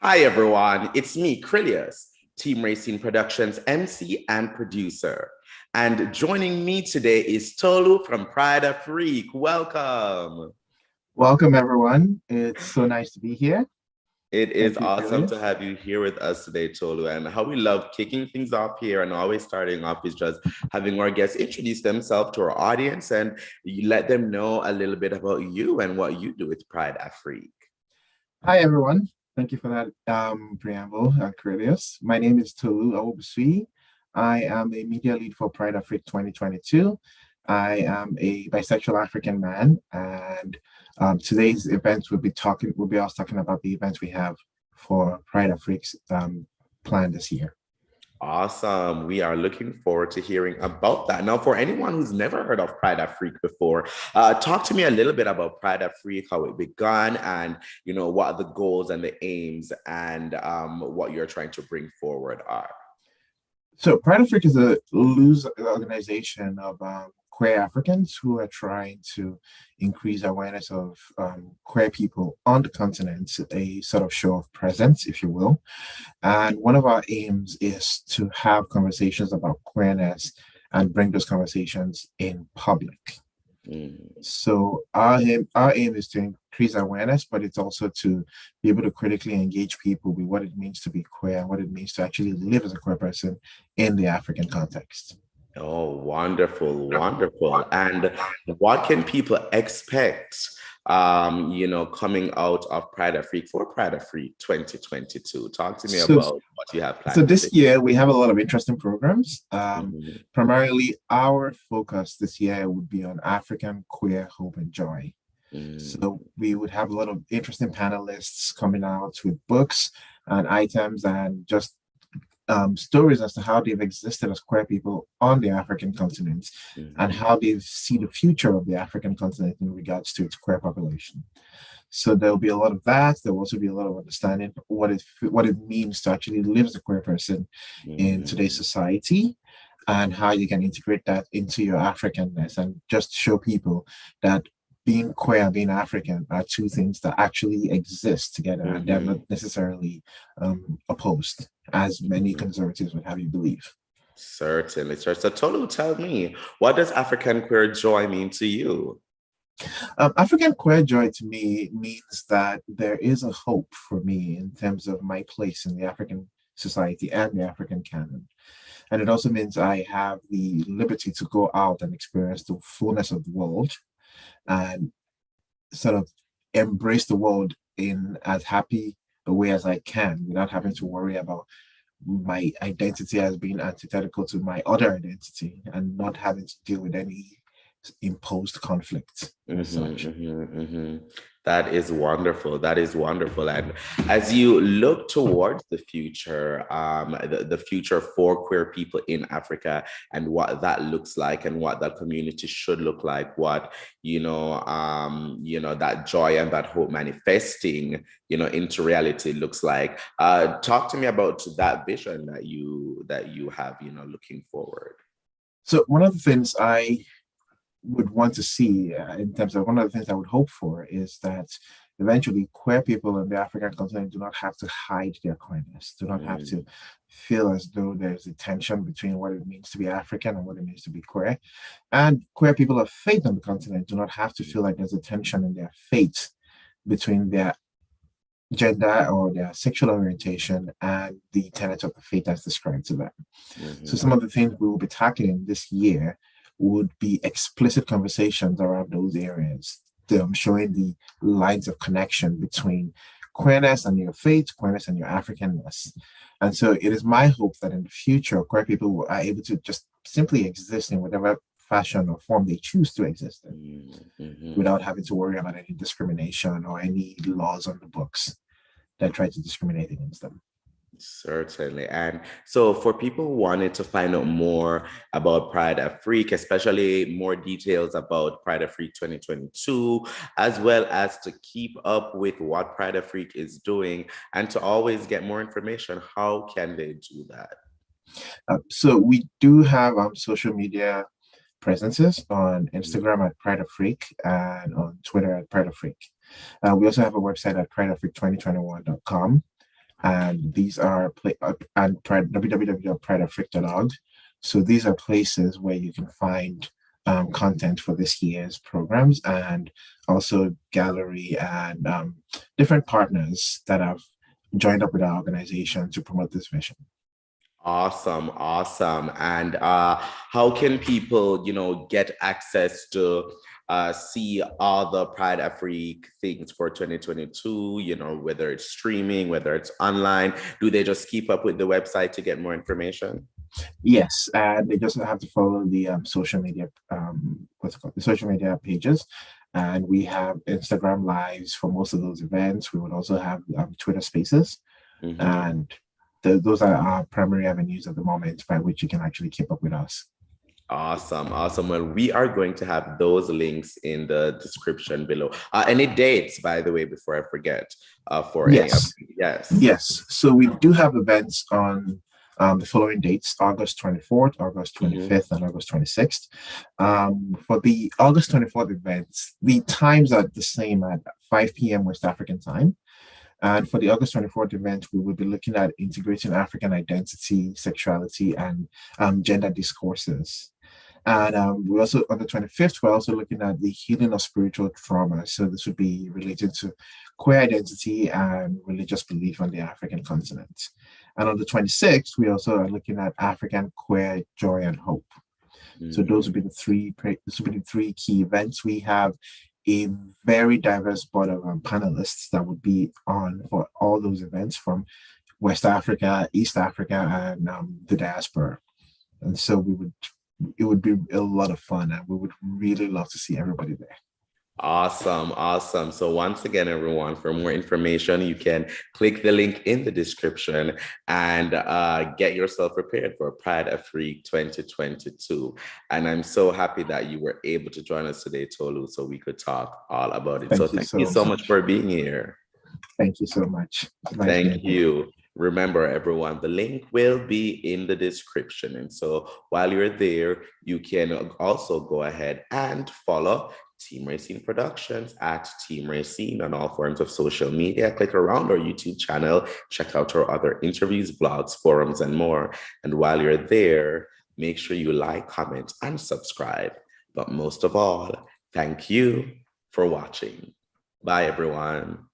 Hi everyone, it's me, Krylios, Team Rayceen Productions MC and producer. And joining me today is Tolu from Pride Afrique. Welcome. Welcome, everyone. It's so nice to be here. It is Thank you, awesome to Krylios. have you here with us today, Tolu. And how we love kicking things off here and always starting off is just having our guests introduce themselves to our audience and you let them know a little bit about you and what you do with Pride Afrique. Hi, everyone. Thank you for that preamble, Krylios. My name is Tolu Awobusuyi. I am a media lead for Pride Afrique 2022. I am a bisexual African man, and today's event we'll be us talking about the events we have for Pride Afrique's plan this year. Awesome. We are looking forward to hearing about that. Now, for anyone who's never heard of Pride Afrique before, talk to me a little bit about Pride Afrique, how it began, and what are the goals and the aims and what you're trying to bring forward are. So Pride Afrique is a loose organization of queer Africans who are trying to increase awareness of queer people on the continent, a sort of show of presence, if you will. And one of our aims is to have conversations about queerness and bring those conversations in public. So our aim is to increase awareness, but it's also to be able to critically engage people with what it means to be queer and what it means to actually live as a queer person in the African context. Oh, wonderful, wonderful. And what can people expect, coming out of Pride Afrique for Pride Afrique 2022? Talk to me So about what you have so planned for this this. year we have a lot of interesting programs. Mhm. Primarily, our focus this year would be on African queer hope and joy. So we would have a lot of interesting panelists coming out with books and items and just stories as to how they've existed as queer people on the African continent and Mhm. how they see the future of the African continent in regards to its queer population. So there'll be a lot of that. There'll also be a lot of understanding what it means to actually live as a queer person in today's Mhm. society and how you can integrate that into your Africanness and just show people that being queer and being African are two things that actually exist together and they're not Mhm. necessarily opposed, as many Mhm. conservatives would have you believe. Certainly, sir. So Tolu, tell me, what does African queer joy mean to you? African queer joy to me means that there is a hope for me in terms of my place in the African society and the African canon. And it also means I have the liberty to go out and experience the fullness of the world and sort of embrace the world in as happy a way as I can without having to worry about my identity as being antithetical to my other identity and not having to deal with any imposed conflict as such. That is wonderful. That is wonderful. And as you look towards the future, the future for queer people in Africa and what that looks like and what that community should look like, what, that joy and that hope manifesting, into reality looks like. Talk to me about that vision that you have, looking forward. So one of the things I would want to see in terms of one of the things I would hope for is that eventually queer people on the African continent do not have to hide their queerness, do not have to Mm, feel as though there's a tension between what it means to be African and what it means to be queer. And queer people of faith on the continent do not have to feel like there's a tension in their faith between their gender or their sexual orientation and the tenets of the faith as described to them. So some mhm, of the things we will be tackling this year would be explicit conversations around those areas, showing the lines of connection between queerness and your faith, queerness and your Africanness. And so it is my hope that in the future, queer people are able to just simply exist in whatever fashion or form they choose to exist in mhm, mhm. without having to worry about any discrimination or any laws on the books that try to discriminate against them. Certainly. And so for people who wanted to find out more about Pride Afrique, especially more details about Pride Afrique 2022, as well as to keep up with what Pride Afrique is doing and to always get more information, how can they do that? So we do have social media presences on Mhm. Instagram at Pride Afrique and on Twitter at Pride Afrique. We also have a website at prideafrique2021.com. and these are and www.prideafrique.org. So these are places where you can find content for this year's programs, and also gallery and different partners that have joined up with our organization to promote this vision. Awesome, awesome. And how can people, get access to see all the Pride Afrique things for 2022, whether it's streaming, whether it's online? Do they just keep up with the website to get more information? Yes, and they just have to follow the social media, the social media pages. And we have Instagram lives for most of those events. We would also have Twitter spaces. Mhm. And those are our primary avenues at the moment by which you can actually keep up with us. Awesome, awesome. Well, we are going to have those links in the description below. Any dates, by the way, before I forget, for any of yes. Yes. So we do have events on the following dates: August 24th, August 25th, and August 26th. For the August 24th events, the times are the same at 5 p.m. West African time. And for the August 24th event, we will be looking at integrating African identity, sexuality, and gender discourses. And we also, on the 25th, we're also looking at the healing of spiritual trauma. So this would be related to queer identity and religious belief on the African continent. And on the 26th, we also are looking at African queer joy and hope. So those would be the three key events. We have a very diverse board of panelists that would be on for all those events from West Africa, East Africa, and the diaspora. And so it would be a lot of fun, and we would really love to see everybody there. Awesome, awesome. So once again, everyone, for more information, you can click the link in the description and get yourself prepared for Pride Afrique 2022. And I'm so happy that you were able to join us today, Tolu, so we could talk all about it. Thank you so much for being here. Thank you so much. Thank you. Remember, everyone, the link will be in the description. And so while you're there, you can also go ahead and follow Team Rayceen Productions at Team Rayceen on all forms of social media. Click around our YouTube channel, check out our other interviews, vlogs, forums, and more. And while you're there, make sure you like, comment, and subscribe. But most of all, thank you for watching. Bye, everyone.